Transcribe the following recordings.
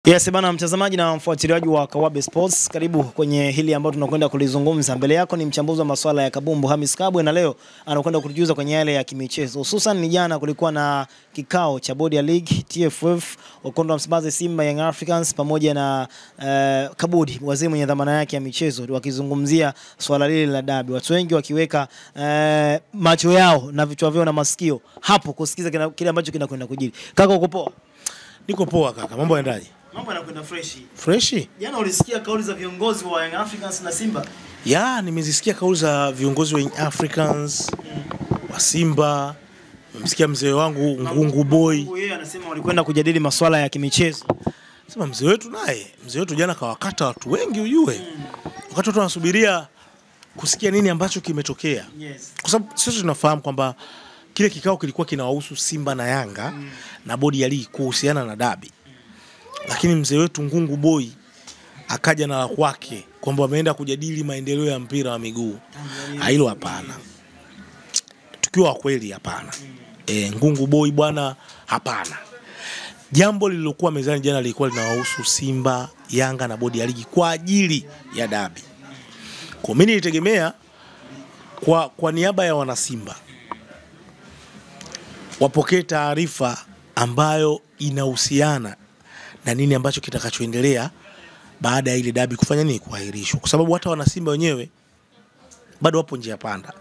Yes bana, mtazamaji na mfuatiliaji wa Kawabe Sports, karibu kwenye hili ambalo tunakwenda kulizungumza. Mbele yako ni mchambuzi wa masuala ya kabumbu Hamis Kabwe, na leo anakwenda kutujuza kwenye yale ya kimichezo. Hususan ni jana kulikuwa na kikao cha bodi ya league TFF, Wekundu wa Msimbazi, Simba, Young Africans pamoja na Kabudi, wazee mwenye dhamana yake ya michezo, wakizungumzia swala lile la dabi. Watu wengi wakiweka macho yao na vichwa vyao na masikio hapo kusikiza kile ambacho kinakwenda kujiri. Kaka, uko poa? Niko poa kaka, mambo yanaendaje? Mambo yanakwenda freshi. Freshi? Jana ulisikia kauli za viongozi wa Young Africans na Simba? Ya, nimezisikia kauli za viongozi wa Young Africans, wa Simba. Nimesikia mzee wangu Ngungu Boy. Yeye anasema walikwenda kujadili masuala ya kimichezo. Sema mzee wetu naye, mzee wetu jana kawakata watu wengi ujue. Wakati watu wanasubiria kusikia nini ambacho kimetokea. Yes. Kwa sababu sisi tunafahamu kwamba kile kikao kilikuwa kinawahusu Simba na Yanga na bodi ya ligi kuhusiana na dabi. Lakini mzee wetu Ngungu Boy akaja na la kwake kwamba wameenda kujadili maendeleo ya mpira wa miguu. Hilo hapana. Tukiwa kweli hapana. Ngungu Boy bwana, hapana. Jambo lililokuwa mezani jana lilikuwa linawahusu Simba, Yanga na bodi ya ligi kwa ajili ya dabi. Kwa mimi nilitegemea kwa niaba ya wana Simba wapokee taarifa ambayo inahusiana na nini ambacho kitakachoendelea baada ya ile dabi kufanya nini, kuahirishwa. Kwa sababu hata wana Simba wenyewe bado wapo njia panda.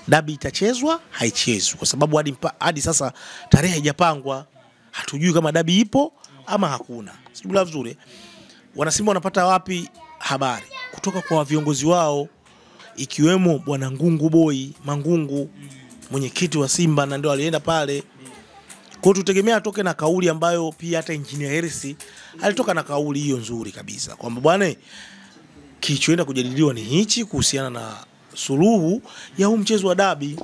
Dabi itachezwa, haichezwi, kwa sababu hadi sasa tarehe haijapangwa. Hatujui kama dabi ipo ama hakuna. Sijui vizuri. Wana Simba wanapata wapi habari? Kutoka kwa viongozi wao, ikiwemo bwana Ngungu Boy, Mangungu, mwenyekiti wa Simba, na ndio alienda pale. Kwa tutegemea atoke na kauli ambayo pia hata Engineer Hersi alitoka na kauli hiyo nzuri kabisa, kwamba bwana kichoenda kujadiliwa ni hichi kuhusiana na suluhu ya huu mchezo wa dabi.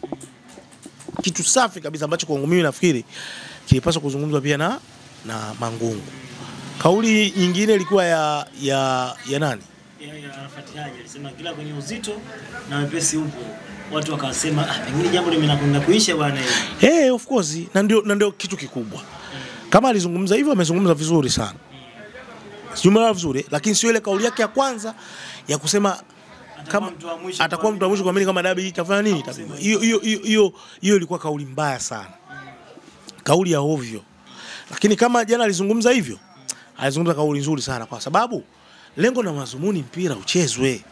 Kitu safi kabisa ambacho kwangu mimi nafikiri kilipaswa kuzungumzwa pia na Mangungu. Kauli nyingine ilikuwa ya nani? Ya Arafat Haji alisema kila kwenye uzito na wepesi upo. Watu wakasema pengine jambo limenakwenda kuisha bwana hivi. Of course, na ndio kitu kikubwa. Kama alizungumza hivyo, amezungumza vizuri sana. Sijumla vizuri, lakini sio ile kauli yake ya kwanza ya kusema kama atakuwa mtu wa mwisho kuamini kama dabi itafanya nini. Hiyo ilikuwa kauli mbaya sana. Kauli ya ovyo. Lakini kama jana alizungumza hivyo, alizungumza kauli nzuri sana, kwa sababu lengo na mazumuni mpira uchezwe.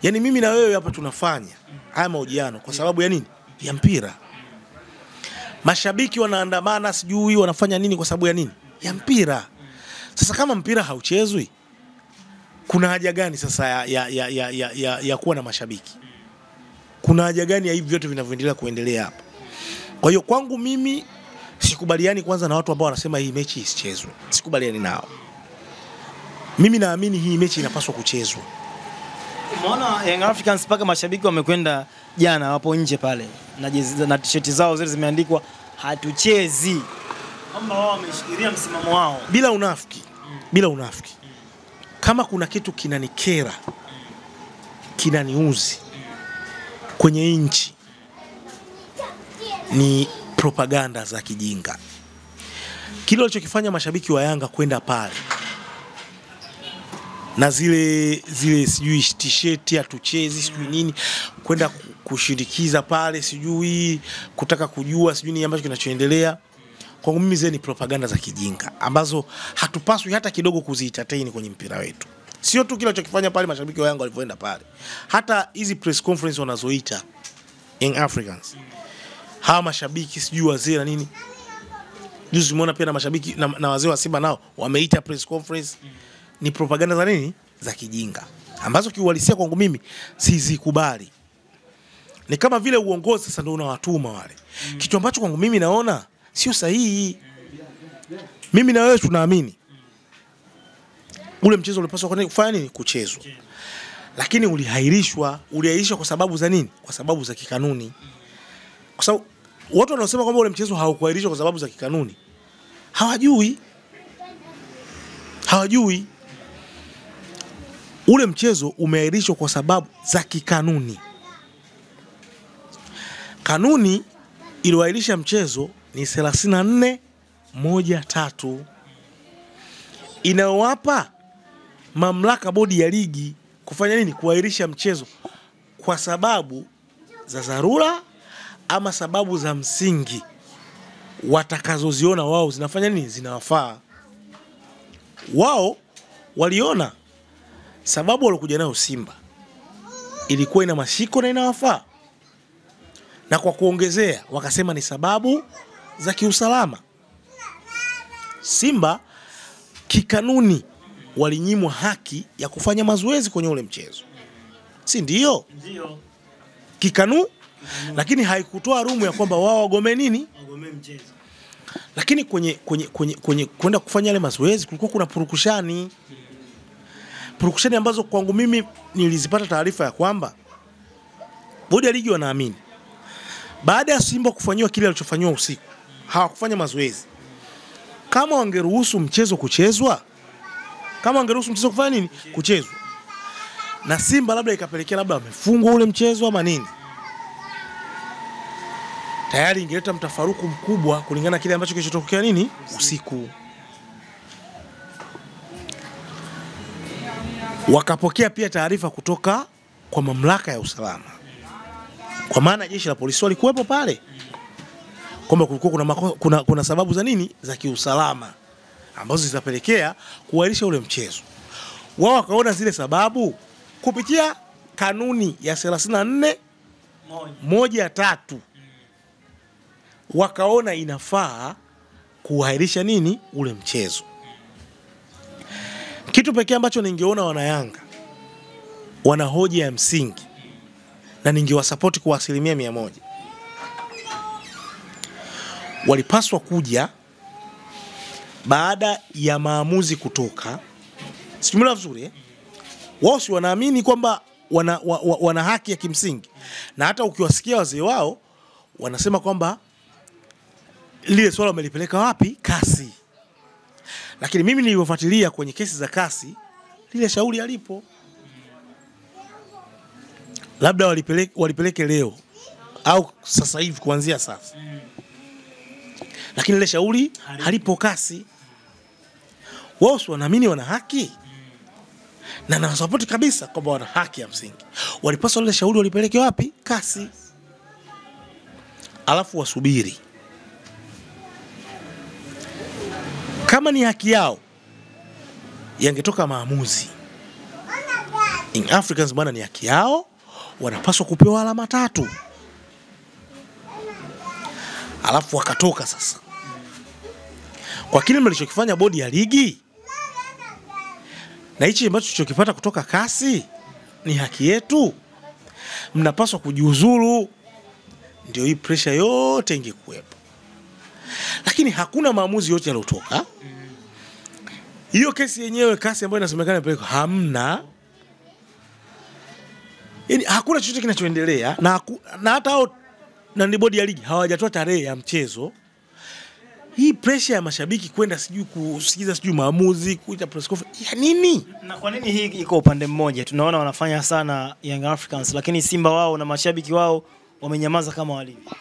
Yaani mimi na wewe hapa tunafanya haya mahojiano kwa sababu ya nini? Ya mpira. Mashabiki wanaandamana, sijui wanafanya nini kwa sababu ya nini? Ya mpira. Sasa kama mpira hauchezwi, kuna haja gani sasa ya kuwa na mashabiki? Kuna haja gani ya hivi vyote vinavyoendelea kuendelea hapa? Kwa hiyo kwangu mimi sikubaliani kwanza na watu ambao wanasema hii mechi isichezwe. Sikubaliani nao. Mimi naamini hii mechi inapaswa kuchezwa. Umeona Young Africans paka mashabiki wamekwenda jana, wapo nje pale na t-shirt zao zile zimeandikwa hatuchezi. Kama wao wameshikilia msimamo wao bila unafiki. Bila unafiki. Kama kuna kitu kinanikera, kinaniuzi kwenye nchi, ni propaganda za kijinga. Kile walichokifanya mashabiki wa Yanga kwenda pale na zile sijui t-shirt hatuchezi sijui nini, kwenda kushindikiza pale, sijui kutaka kujua sijui nini ambacho kinachoendelea, kwangu mimi zile ni propaganda za kijinga ambazo hatupaswi hata kidogo kuzientertain kwenye mpira wetu. Sio tu kile walichokifanya pale mashabiki wa Yanga walipoenda pale, hata hizi press conference wanazoita Young Africans, hawa mashabiki sijui wazee na nini. Juzi umeona pia na mashabiki na wazee wa Simba nao wameita press conference. Ni propaganda za nini? Za kijinga ambazo kiuhalisia kwangu mimi sizikubali. Ni kama vile uongozi sasa ndio unawatuma wale. Kitu ambacho kwangu mimi naona sio sahihi. Mimi na wewe tunaamini ule mchezo ulipaswa kufanya nini? Kuchezwa. Lakini uliahirishwa kwa sababu za nini? Kwa sababu za kikanuni. Kwa sababu watu wanaosema kwamba ule mchezo haukuahirishwa kwa sababu za kikanuni hawajui. Ule mchezo umeahirishwa kwa sababu za kikanuni. Kanuni iliyoahirisha mchezo ni 34-1-3. inawapa mamlaka bodi ya ligi kufanya nini? Kuahirisha mchezo kwa sababu za dharura ama sababu za msingi watakazoziona wao zinafanya nini? Zinawafaa. Wao waliona sababu walikuja nayo Simba ilikuwa ina mashiko na inawafaa, na kwa kuongezea wakasema ni sababu za kiusalama. Simba kikanuni walinyimwa haki ya kufanya mazoezi kwenye ule mchezo, si ndio? Ndio. Kikanu, lakini haikutoa rumu ya kwamba wao wagome nini? Wagome mchezo. Lakini kwenye kwenda kufanya yale mazoezi kulikuwa kuna purukushani. Purukushani ambazo kwangu mimi nilizipata taarifa ya kwamba bodi ya ligi wanaamini baada ya Simba kufanywa kile alichofanywa usiku, hawakufanya mazoezi. Kama wangeruhusu mchezo kuchezwa, kama wangeruhusu mchezo kufanya nini? Kuchezwa, na Simba labda ikapelekea labda wamefungwa ule mchezo ama nini, tayari ingeleta mtafaruku mkubwa kulingana na kile ambacho kilichotokea nini usiku. Wakapokea pia taarifa kutoka kwa mamlaka ya usalama, kwa maana jeshi la polisi walikuwepo pale, kwamba kulikuwa kuna sababu za nini za kiusalama ambazo zitapelekea kuahirisha ule mchezo. Wao wakaona zile sababu kupitia kanuni ya 34(1)(3) wakaona inafaa kuahirisha nini ule mchezo. Kitu pekee ambacho ningeona wana Yanga wana hoja ya msingi na ningewasupport kwa 100%, walipaswa kuja baada ya maamuzi kutoka. Sikimela vizuri wao si wanaamini kwamba wana haki ya kimsingi, na hata ukiwasikia wazee wao wanasema kwamba lile swala wamelipeleka wapi? Kasi. Lakini mimi niliyofuatilia kwenye kesi za kasi, lile shauri alipo. Labda walipeleke leo au sasa hivi kuanzia sasa. Lakini lile shauri halipo kasi. Wao wanaamini wana haki. Na nawasupport kabisa kwamba wana haki ya msingi. Walipaswa lile shauri walipeleke wapi? Kasi. Alafu wasubiri. Kama ni haki yao, yangetoka maamuzi. In Africans bwana, ni haki yao, wanapaswa kupewa alama 3. Alafu wakatoka sasa. Kwa kile mlichokifanya bodi ya ligi na hichi ambacho tulichokipata kutoka kasi, ni haki yetu, mnapaswa kujiuzuru, ndio hii pressure yote ingekuwepo. Lakini hakuna maamuzi yote yalotoka. Hiyo kesi yenyewe, kasi ambayo inasemekana peleko, hamna. Yaani hakuna chochote kinachoendelea, na hata hao na ni bodi ya ligi hawajatoa tarehe ya mchezo. Hii pressure ya mashabiki kwenda sijui kusikiza sijui maamuzi, kuita press conference ya nini? Na kwa nini hii iko upande mmoja? Tunaona wanafanya sana Young Africans, lakini Simba wao na mashabiki wao wamenyamaza kama walivyo.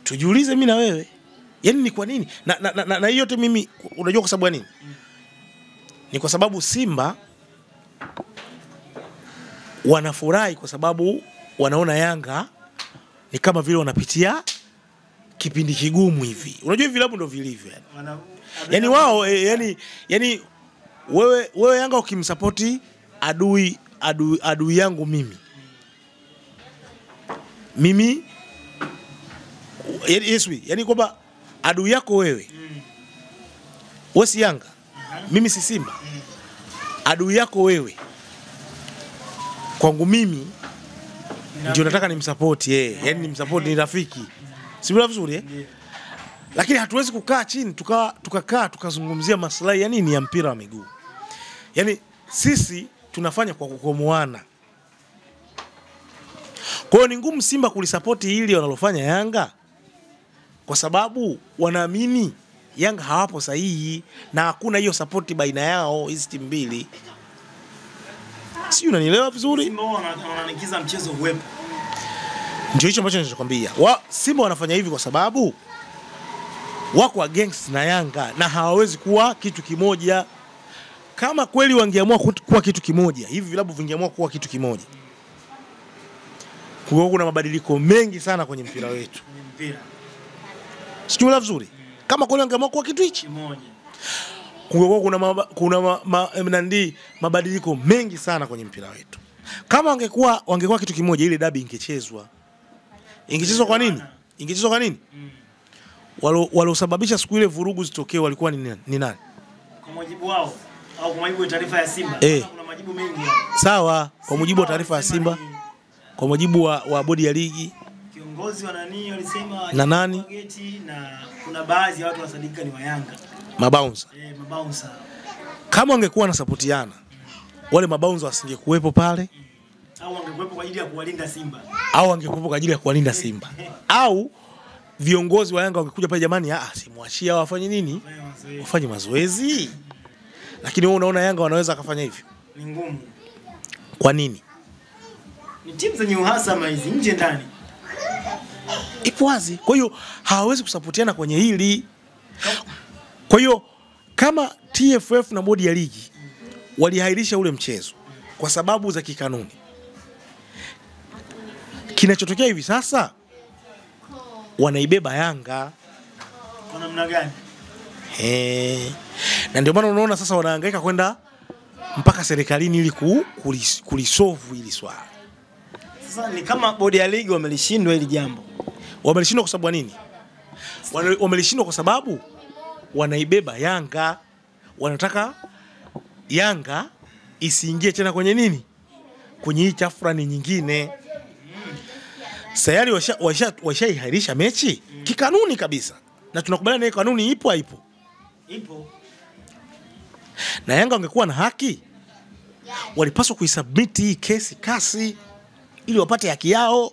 Tujiulize mimi na wewe. Yaani ni kwa nini? Na hiyo yote mimi unajua kwa sababu nini? Ni kwa sababu Simba wanafurahi kwa sababu wanaona Yanga ni kama vile wanapitia kipindi kigumu hivi. Unajua hivi vilabu ndio vilivyo yani. Yaani wao yani wewe Yanga ukimsupport adui yangu mimi yani kwamba adui yako wewe si Yanga, mimi si Simba. Adui yako wewe kwangu mimi ndio nataka nimsupport yeye, yani nimsupport, ni rafiki. Sivyo vizuri Lakini hatuwezi kukaa chini tukakaa tukazungumzia maslahi ya nini ya mpira wa miguu. Yani sisi tunafanya kwa kukomoana. Kwa hiyo ni ngumu Simba kulisupport hili wanalofanya Yanga, kwa sababu wanaamini Yanga hawapo sahihi na hakuna hiyo support baina yao hizi timu mbili. Sio, unanielewa vizuri? Simba wananikiza mchezo uwepo. Ndio hicho ambacho ninachokwambia. Simba wanafanya hivi kwa sababu wako against na Yanga na hawawezi kuwa kitu kimoja. Kama kweli wangeamua kuwa kitu kimoja, hivi vilabu vingeamua kuwa kitu kimoja, kuna mabadiliko mengi sana kwenye mpira wetu. Sijui vizuri. Kama kweli wangeamua kuwa kitu hichi kimoja, kuna mabadiliko mengi sana kwenye mpira wetu. Kama wangekuwa kitu kimoja, ile dabi ingechezwa. Ingechezwa kwa nini? Ingechezwa kwa nini? Walosababisha siku ile vurugu zitokee walikuwa ni nani? Kwa mujibu wao au kwa mujibu wa taarifa ya Simba? Kuna majibu mengi. Sawa, kwa mujibu wa taarifa ya Simba, kwa mujibu wa bodi ya ligi, kiongozi wa nani walisema na nani? Na kuna baadhi ya watu wasadika ni wa Yanga. Mabouncer. Mabouncer. Kama wangekuwa na supportiana, wale mabouncer wasingekuwepo pale. Au wangekuwepo kwa ajili ya kuwalinda Simba. Au wangekuwepo kwa ajili ya kuwalinda Simba. Au viongozi wa Yanga wangekuja pale, jamani, simwachia wafanye nini? Wafanye mazoezi. Lakini wewe unaona Yanga wanaweza kufanya hivyo? Ni ngumu. Kwa nini? Ni timu zenye uhasama hizi nje ndani. Ipo wazi. Kwa hiyo hawawezi kusapotiana kwenye hili. Kwa hiyo kama TFF na bodi ya ligi walihairisha ule mchezo kwa sababu za kikanuni, kinachotokea hivi sasa wanaibeba Yanga. Kwa namna gani? Na ndio maana unaona sasa wanahangaika kwenda mpaka serikalini ili kulisolve hili swala. Sasa ni kama bodi ya ligi wamelishindwa hili jambo. Wamelishindwa kwa sababu nini? Wamelishindwa kwa sababu wanaibeba Yanga. Wanataka Yanga isiingie tena kwenye nini? Kwenye hii chafrani nyingine. Sayari washaiharisha mechi kikanuni kabisa. Na tunakubaliana na kanuni ipo haipo? Ipo. Na Yanga wangekuwa na haki, walipaswa kuisubmit hii kesi kasi ili wapate haki yao.